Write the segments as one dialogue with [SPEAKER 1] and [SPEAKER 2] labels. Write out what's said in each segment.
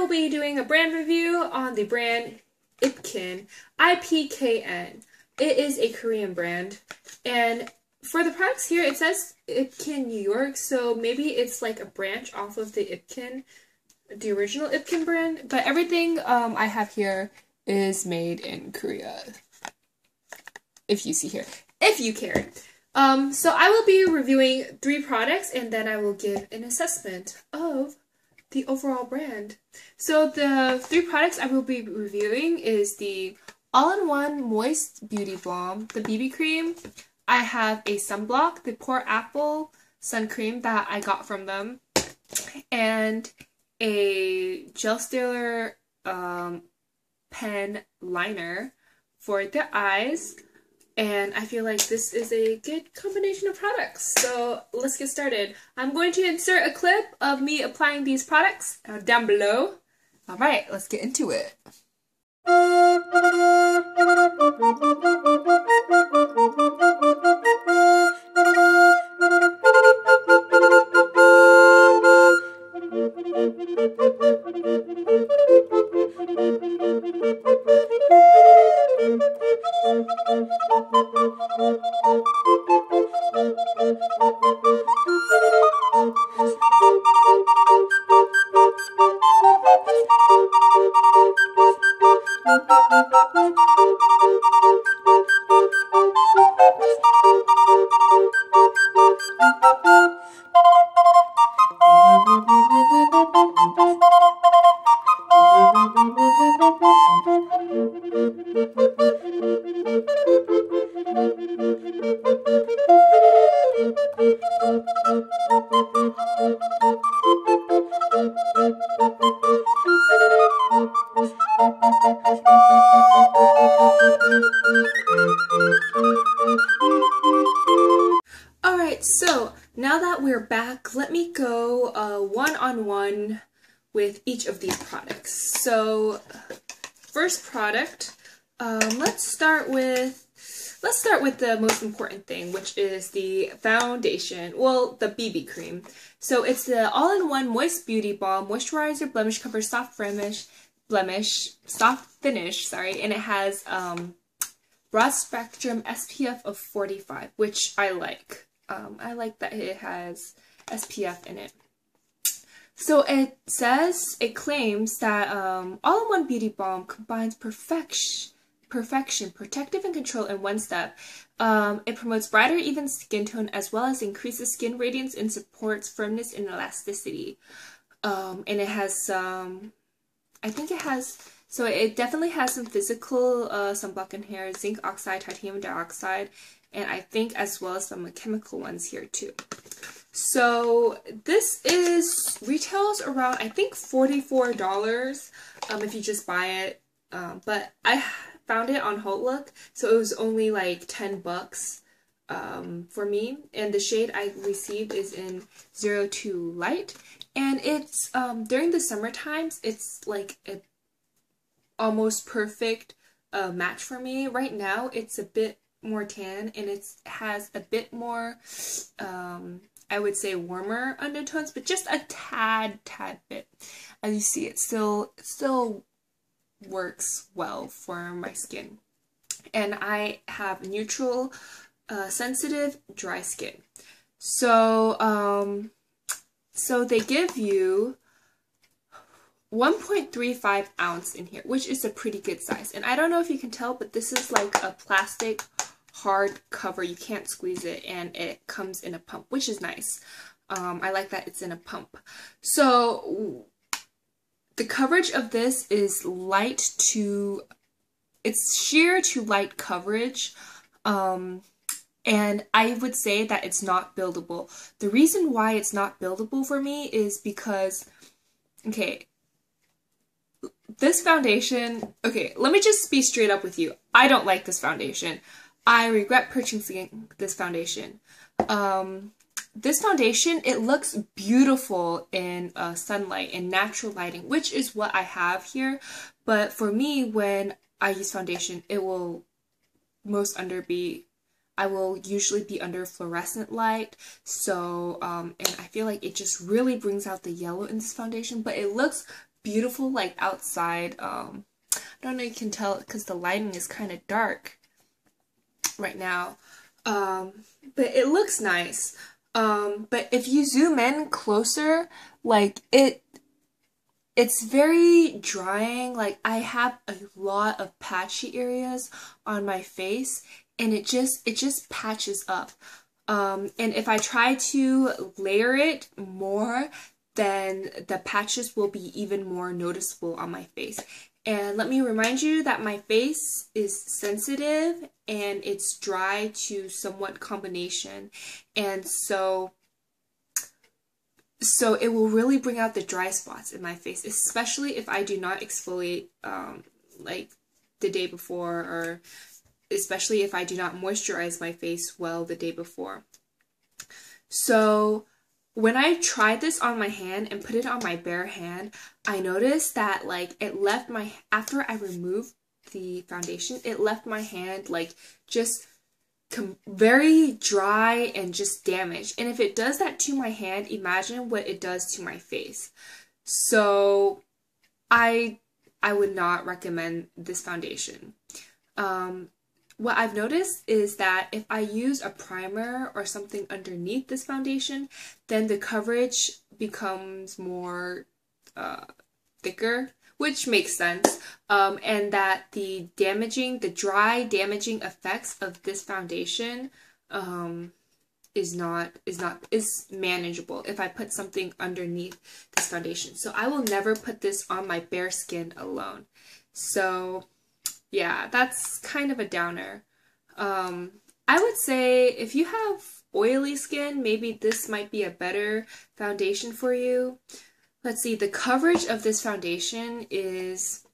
[SPEAKER 1] will be doing a brand review on the brand IPKN. It is a Korean brand, and for the products here, it says IPKN New York, so maybe it's like a branch off of the IPKN, the original IPKN brand, but everything I have here is made in Korea, if you see here, if you care. So I will be reviewing 3 products, and then I will give an assessment of the overall brand. So the 3 products I will be reviewing is the All-in-One Moist Beauty Balm, the BB cream. I have a sunblock, the Pore Apple sun cream that I got from them, and a gel styler pen liner for the eyes. And I feel like this is a good combination of products. So let's get started. I'm going to insert a clip of me applying these products down below. Alright, let's get into it. Alright, so now that we're back, let me go one-on-one with each of these products. So, first product, let's start with the most important thing, which is the foundation, well, the BB cream. So it's the All-in-One Moist Beauty Balm, Moisturizer, Blemish Cover, Soft Finish, and it has broad spectrum SPF of 45, which I like. I like that it has SPF in it. So it claims that All-in-One Beauty Balm combines perfection, protective and control in one step. It promotes brighter, even skin tone, as well as increases skin radiance and supports firmness and elasticity. And it has so it definitely has some physical sunblock in here, zinc oxide, titanium dioxide, and I think as well as some chemical ones here too. So this retails around, I think, $44 if you just buy it. But I found it on Hotlook, so it was only like 10 bucks for me, and the shade I received is in 02 Light, and it's during the summer times it's like a almost perfect match for me. Right now it's a bit more tan, and it has a bit more I would say warmer undertones, but just a tad bit. As you see, it still works well for my skin, and I have neutral, sensitive, dry skin. So so they give you 1.35 ounce in here, which is a pretty good size. And I don't know if you can tell, but this is like a plastic hard cover. You can't squeeze it, and it comes in a pump, which is nice. I like that it's in a pump. So the coverage of this is it's sheer to light coverage, and I would say that it's not buildable. The reason why it's not buildable for me is because, okay, this foundation, okay, let me just be straight up with you. I don't like this foundation. I regret purchasing this foundation. This foundation, it looks beautiful in sunlight and natural lighting, which is what I have here. But for me, when I use foundation, it will I will usually be under fluorescent light. So, and I feel like it just really brings out the yellow in this foundation, but it looks beautiful like outside. I don't know if you can tell because the lighting is kind of dark right now. But it looks nice. But if you zoom in closer, like it's very drying. Like I have a lot of patchy areas on my face and it just patches up. And if I try to layer it more, then the patches will be even more noticeable on my face. And let me remind you that my face is sensitive and it's dry to somewhat combination. And so it will really bring out the dry spots in my face, especially if I do not exfoliate like the day before, or especially if I do not moisturize my face well the day before. So when I tried this on my hand and put it on my bare hand, I noticed that like it left my, after I removed the foundation, it left my hand like just very dry and just damaged. And if it does that to my hand, imagine what it does to my face. So I would not recommend this foundation. What I've noticed is that if I use a primer or something underneath this foundation, then the coverage becomes more thicker, which makes sense, and that the dry damaging effects of this foundation is manageable if I put something underneath this foundation. So I will never put this on my bare skin alone. So yeah, that's kind of a downer. I would say if you have oily skin, maybe this might be a better foundation for you. Let's see, the coverage of this foundation is,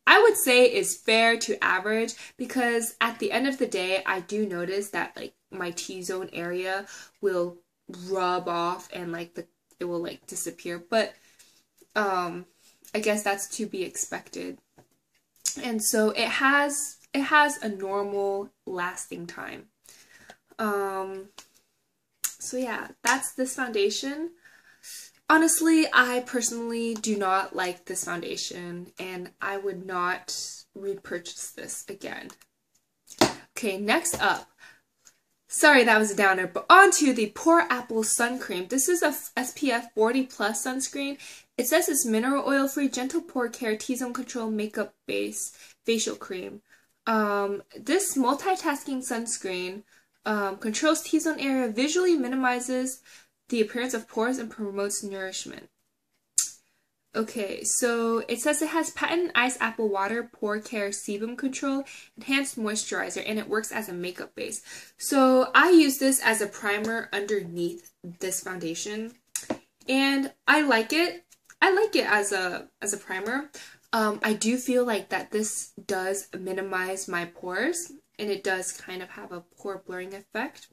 [SPEAKER 1] I would say, is fair to average, because at the end of the day, I do notice that like my T-zone area will rub off and like it will like disappear. But I guess that's to be expected. And so it has a normal lasting time. So yeah, that's this foundation. Honestly, I personally do not like this foundation and I would not repurchase this again. Okay, next up. Sorry, that was a downer, but on to the Pore Apple Sun Cream. This is a SPF 40+ sunscreen. It says it's mineral oil free, gentle pore care, T-zone control, makeup base, facial cream. This multitasking sunscreen controls T-zone area, visually minimizes the appearance of pores, and promotes nourishment. Okay, so it says it has patent ice apple water, pore care, sebum control, enhanced moisturizer, and it works as a makeup base. So I use this as a primer underneath this foundation, and I like it. I like it as a primer. I do feel like that this does minimize my pores, and it does kind of have a pore blurring effect.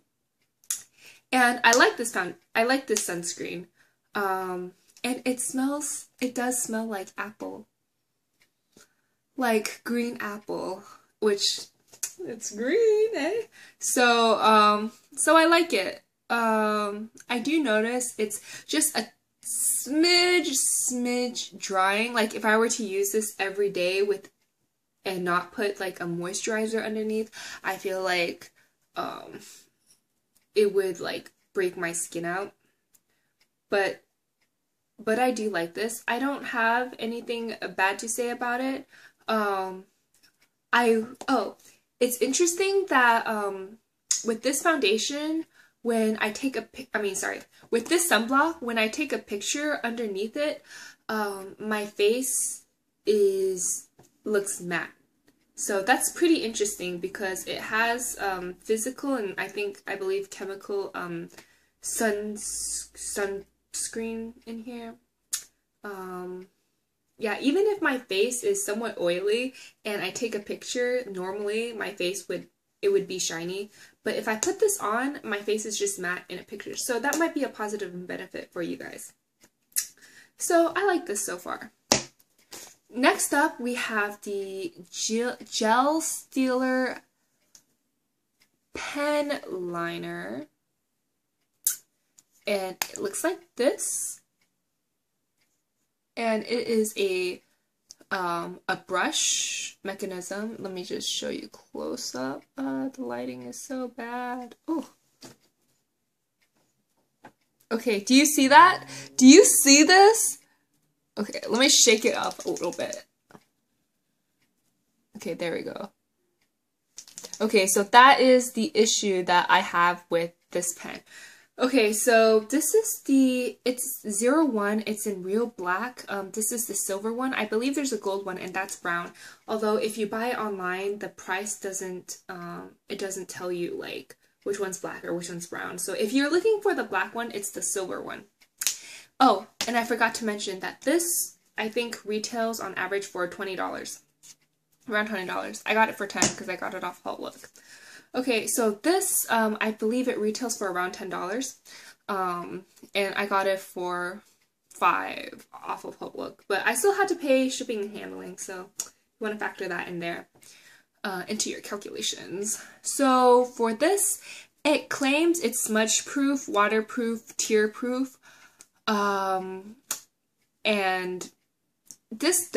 [SPEAKER 1] And I like this sunscreen. And it does smell like apple. Like green apple, which it's green, eh? So I like it. I do notice it's just a smidge drying. Like if I were to use this every day and not put like a moisturizer underneath, I feel like it would like break my skin out. But I do like this. I don't have anything bad to say about it. It's interesting that with this foundation, when I take with this sunblock, when I take a picture underneath it, my face looks matte. So that's pretty interesting because it has physical and I believe chemical sunscreen in here. Yeah, even if my face is somewhat oily and I take a picture, normally my face would be shiny. But if I put this on, my face is just matte in a picture. So that might be a positive benefit for you guys. So I like this so far. Next up, we have the Gel Stealer Pen Liner. And it looks like this. and it is a brush mechanism. Let me just show you close up. The lighting is so bad. Oh. Okay, do you see that? Do you see this? Okay, let me shake it up a little bit. Okay, there we go. Okay, so that is the issue that I have with this pen. Okay, so this is it's 01, it's in real black. This is the silver one. I believe there's a gold one and that's brown. Although if you buy it online, the price doesn't, it doesn't tell you like which one's black or which one's brown. So if you're looking for the black one, it's the silver one. Oh, and I forgot to mention that this, I think, retails on average for $20. Around $20. I got it for $10 because I got it off HauteLook. Okay, so this, I believe it retails for around $10. And I got it for $5 off of HauteLook. But I still had to pay shipping and handling, so you want to factor that in there into your calculations. So for this, it claims it's smudge proof, waterproof, tear proof. And this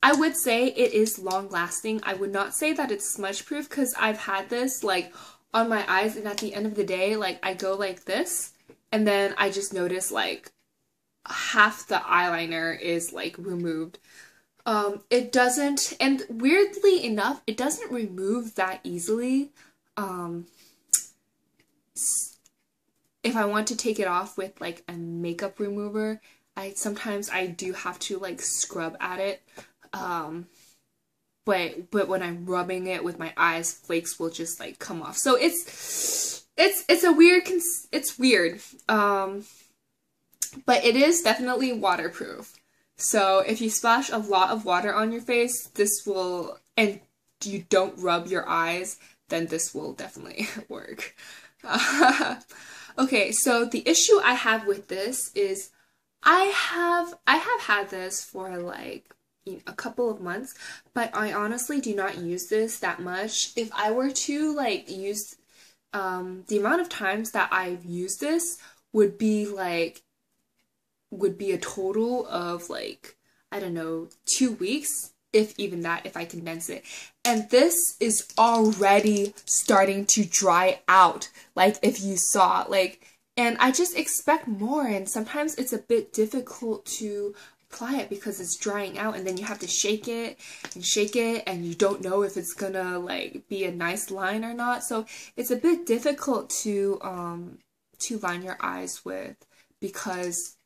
[SPEAKER 1] I would say it is long lasting. I would not say that it's smudge proof because I've had this like on my eyes and at the end of the day, like I go like this and then I just notice like half the eyeliner is like removed. It doesn't, and weirdly enough, it doesn't remove that easily. If I want to take it off with like a makeup remover, sometimes I do have to like scrub at it. But when I'm rubbing it with my eyes, flakes will just like come off. So it's a weird, it's weird. But it is definitely waterproof. So if you splash a lot of water on your face, this will, and you don't rub your eyes, then this will definitely work. Okay, so the issue I have with this is I have had this for like a couple of months, but I honestly do not use this that much. If I were to like use the amount of times that I've used this would be a total of like, I don't know, 2 weeks, if even that, if I condense it. And this is already starting to dry out, like if you saw, like, and I just expect more, and sometimes it's a bit difficult to apply it because it's drying out, and then you have to shake it, and you don't know if it's gonna like be a nice line or not. So it's a bit difficult to line your eyes with because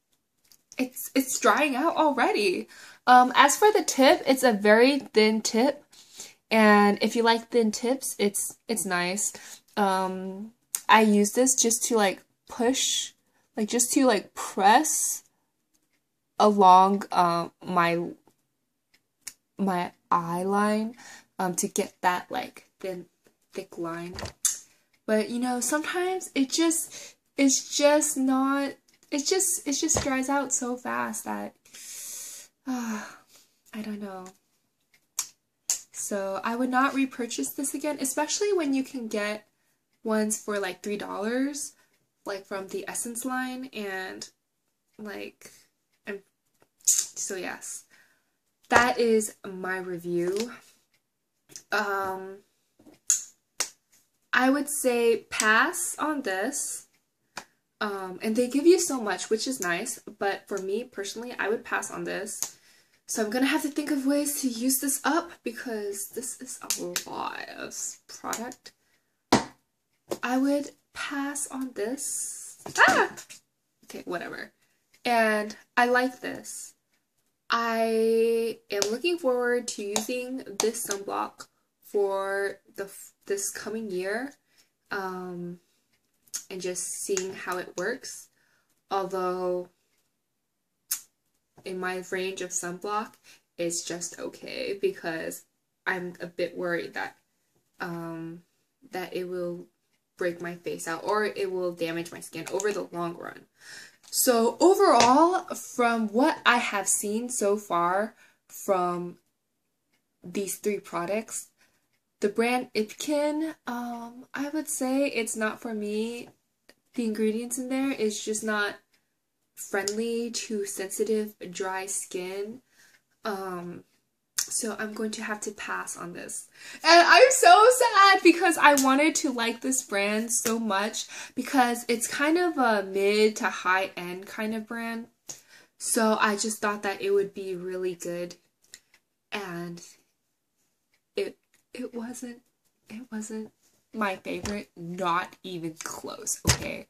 [SPEAKER 1] it's drying out already. As for the tip, it's a very thin tip, and if you like thin tips, it's nice. I use this just to like push, like just to like press along my eye line to get that like thin, thick line. But you know, sometimes it just dries out so fast that I don't know. So I would not repurchase this again, especially when you can get ones for like $3, like from the Essence line, and like, so yes, that is my review. I would say pass on this. And they give you so much, which is nice, but for me personally, I would pass on this. So I'm gonna have to think of ways to use this up because this is a lot of product. I would pass on this. Okay, whatever. And I like this. I am looking forward to using this sunblock for this coming year. And just seeing how it works. Although in my range of sunblock, it's just okay because I'm a bit worried that that it will break my face out or it will damage my skin over the long run. So overall, from what I have seen so far from these 3 products, the brand IPKN, I would say it's not for me. The ingredients in there is just not friendly to sensitive, dry skin. So I'm going to have to pass on this. And I'm so sad because I wanted to like this brand so much because it's kind of a mid to high end kind of brand. So I just thought that it would be really good. And it wasn't my favorite, not even close, okay?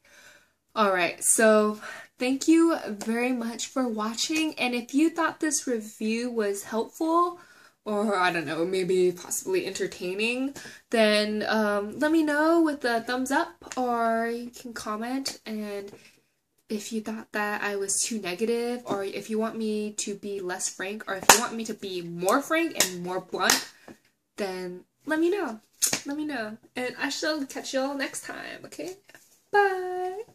[SPEAKER 1] Alright, so thank you very much for watching, and if you thought this review was helpful, or I don't know, maybe possibly entertaining, then let me know with a thumbs up, or you can comment. And if you thought that I was too negative, or if you want me to be less frank, or if you want me to be more frank and more blunt, then let me know. Let me know. And I shall catch y'all next time, okay? Bye!